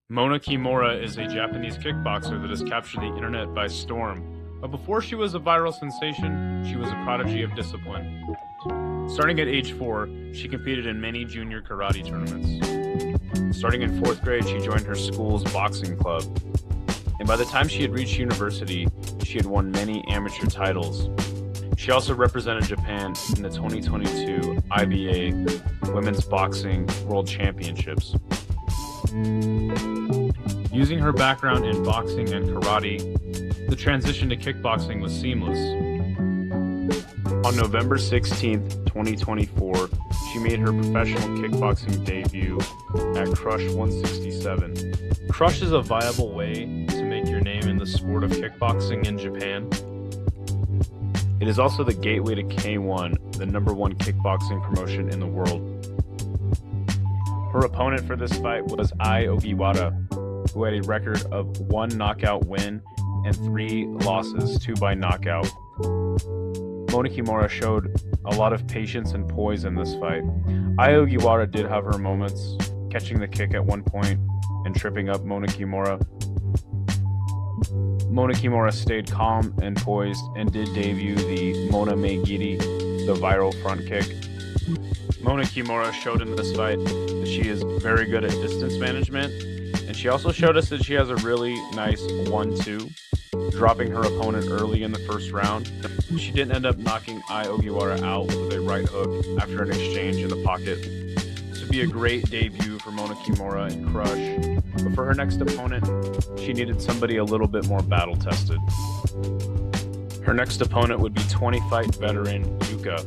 Mona Kimura is a Japanese kickboxer that has captured the internet by storm. But before she was a viral sensation, she was a prodigy of discipline. Starting at age 4, she competed in many junior karate tournaments. Starting in 4th grade, she joined her school's boxing club. And by the time she had reached university, she had won many amateur titles. She also represented Japan in the 2022 IBA Women's Boxing World Championships. Using her background in boxing and karate, the transition to kickboxing was seamless. On November 16, 2024, she made her professional kickboxing debut at Crush 167. Crush is a viable way to make your name in the sport of kickboxing in Japan. It is also the gateway to K1, the #1 kickboxing promotion in the world. Her opponent for this fight was Ai Ogiwara, who had a record of 1 knockout win and 3 losses, 2 by knockout. Mona Kimura showed a lot of patience and poise in this fight. Ai Ogiwara did have her moments, catching the kick at one point and tripping up Mona Kimura. Mona Kimura stayed calm and poised and did debut the Mona Megiri, the viral front kick. Mona Kimura showed in this fight that she is very good at distance management, and she also showed us that she has a really nice 1-2, dropping her opponent early in the first round. She didn't end up knocking Ai Ogiwara out with a right hook after an exchange in the pocket. This would be a great debut for Mona Kimura in Crush, but for her next opponent, she needed somebody a little bit more battle-tested. Her next opponent would be 20-fight veteran Yuka.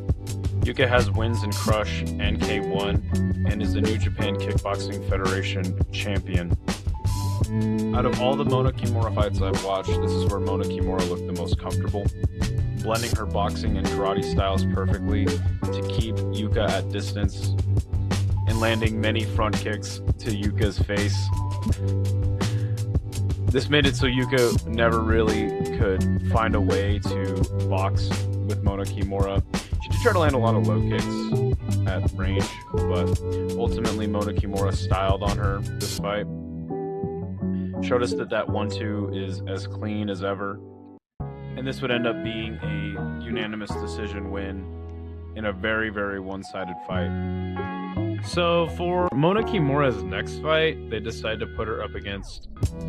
Yuka has wins in Crush and K1 and is the New Japan Kickboxing Federation champion. Out of all the Mona Kimura fights I've watched, this is where Mona Kimura looked the most comfortable, blending her boxing and karate styles perfectly to keep Yuka at distance and landing many front kicks to Yuka's face. This made it so Yuka never really could find a way to box with Mona Kimura. She did try to land a lot of low kicks at range, but ultimately Mona Kimura styled on her this fight. Showed us that 1-2 is as clean as ever, and this would end up being a unanimous decision win in a very, very one-sided fight. So for Mona Kimura's next fight, they decided to put her up against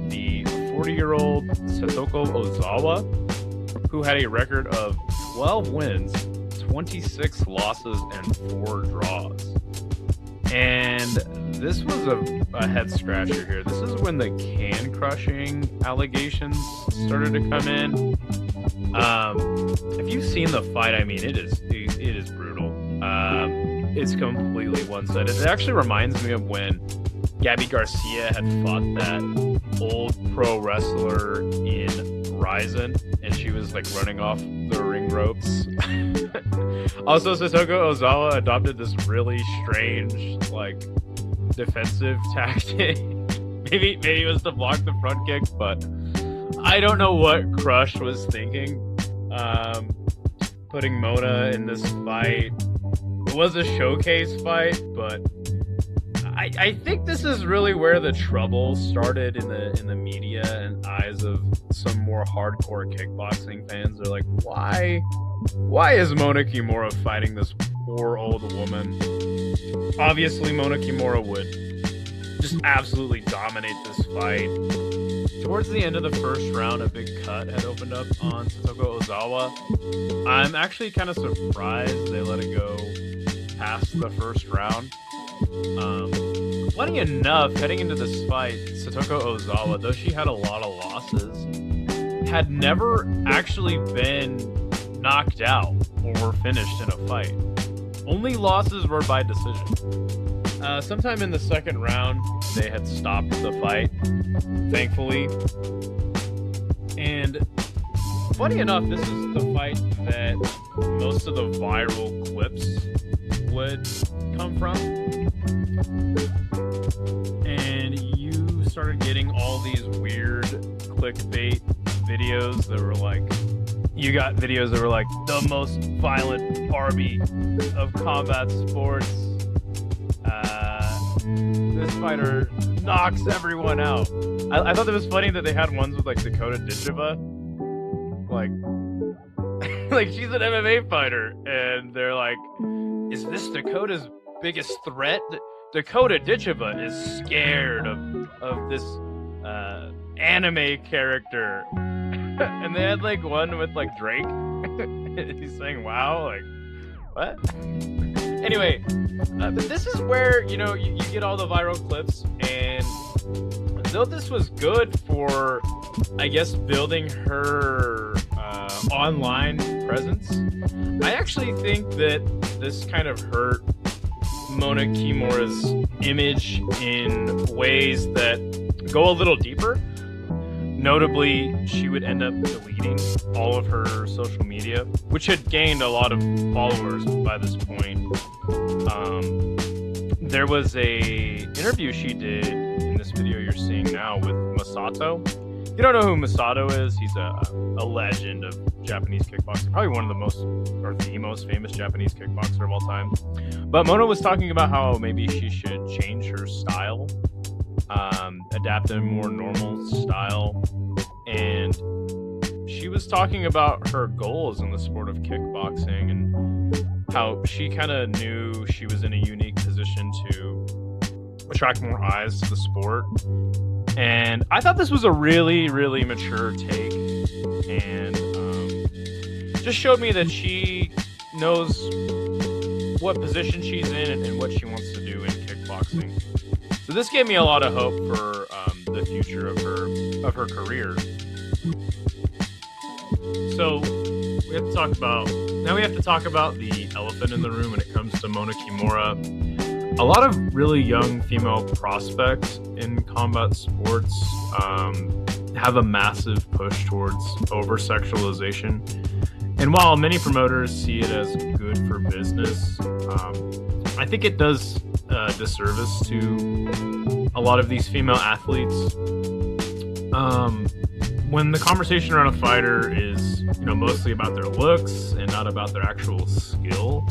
the 40-year-old Satoko Ozawa, who had a record of 12 wins, 26 losses, and 4 draws. And this was a head scratcher here. This is when the can crushing allegations started to come in. If you've seen the fight, I mean, it is brutal. It's completely one-sided. It actually reminds me of when Gabby Garcia had fought that old pro wrestler in Ryzen, and she was like running off the ring ropes. Also, Satoko Ozawa adopted this really strange, like, defensive tactic. maybe it was to block the front kick, but I don't know what Crush was thinking. Putting Mona in this fight. It was a showcase fight, but I think this is really where the trouble started in the media and eyes of some more hardcore kickboxing fans. They're like, why is Mona Kimura fighting this poor old woman? Obviously, Mona Kimura would just absolutely dominate this fight. Towards the end of the first round, a big cut had opened up on Satoko Ozawa. I'm actually kind of surprised they let it go past the first round. Funny enough, heading into this fight, Satoko Ozawa, though she had a lot of losses, had never actually been knocked out or finished in a fight. Only losses were by decision. Sometime in the second round, they had stopped the fight, thankfully. And funny enough, this is the fight that most of the viral clips would come from. And you started getting all these weird clickbait videos that were like, you got videos that were like, the most violent Barbie of combat sports. This fighter knocks everyone out. I thought it was funny that they had ones with like Dakota Ditcheva, like like she's an MMA fighter, and they're like, is this Dakota's biggest threat? Dakota Ditcheva is scared of this anime character. And they had like one with like Drake. He's saying wow, like what? Anyway, but this is where, you know, you get all the viral clips, and though this was good for, I guess, building her online presence, I actually think that this kind of hurt Mona Kimura's image in ways that go a little deeper. Notably, she would end up deleting all of her social media, which had gained a lot of followers by this point. There was a interview she did in this video you're seeing now with Masato. If you don't know who Masato is, he's a legend of Japanese kickboxing, probably one of the most, or the most famous Japanese kickboxer of all time. But Mona was talking about how maybe she should change her style, adapt a more normal style, and she was talking about her goals in the sport of kickboxing and how she kind of knew she was in a unique position to attract more eyes to the sport. And I thought this was a really, really mature take, and just showed me that she knows what position she's in and what she wants to do in kickboxing. So this gave me a lot of hope for the future of her career. So we have to talk about the elephant in the room when it comes to Mona Kimura. A lot of really young female prospects in combat sports have a massive push towards over-sexualization. And while many promoters see it as good for business, I think it does disservice to a lot of these female athletes. When the conversation around a fighter is, you know, mostly about their looks and not about their actual skill,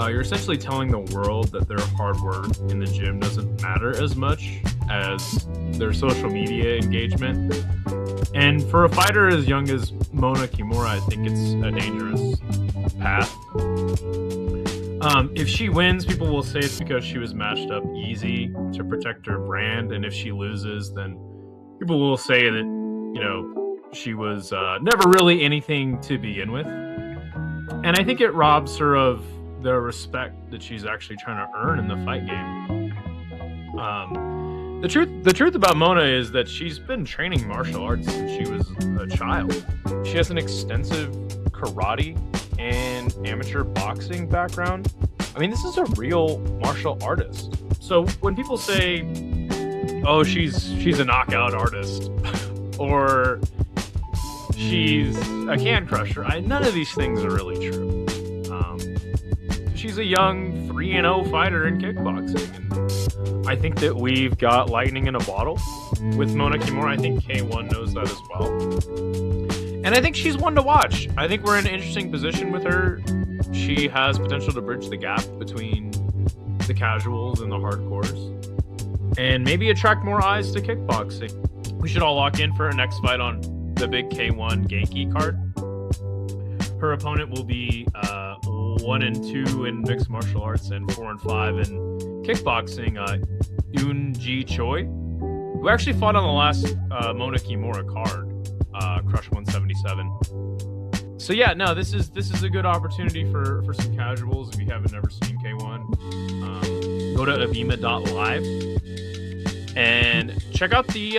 you're essentially telling the world that their hard work in the gym doesn't matter as much as their social media engagement. And for a fighter as young as Mona Kimura, I think it's a dangerous path. If she wins, people will say it's because she was matched up easy to protect her brand, and if she loses, then people will say that, you know, she was never really anything to begin with. And I think it robs her of the respect that she's actually trying to earn in the fight game. The truth about Mona is that she's been training martial arts since she was a child. She has an extensive karate and amateur boxing background. I mean, this is a real martial artist. So when people say, oh, she's a knockout artist, or she's a can crusher, none of these things are really true. She's a young 3-0 fighter in kickboxing, and I think that we've got lightning in a bottle with Mona Kimura. I think K1 knows that as well, and I think she's one to watch. I think we're in an interesting position with her. She has potential to bridge the gap between the casuals and the hardcores, and maybe attract more eyes to kickboxing. We should all lock in for her next fight on the big K1 Genki card. Her opponent will be 1-2 in mixed martial arts and 4-5 in kickboxing, Eun-Ji Choi, who actually fought on the last Mona Kimura card, Crush 177. So yeah, no, this is a good opportunity for some casuals if you haven't never seen K1. Go to abima.live and check out the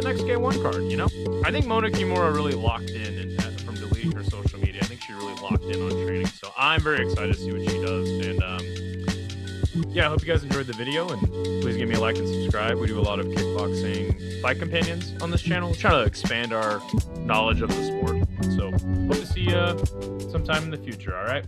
next K1 card. You know, I think Mona Kimura really locked in from deleting her social media. I think she really locked in on training. So I'm very excited to see what she does. And yeah, I hope you guys enjoyed the video, and please give me a like and subscribe. We do a lot of kickboxing fight companions on this channel. We're trying to expand our knowledge of the sport. So hope to see you sometime in the future. All right.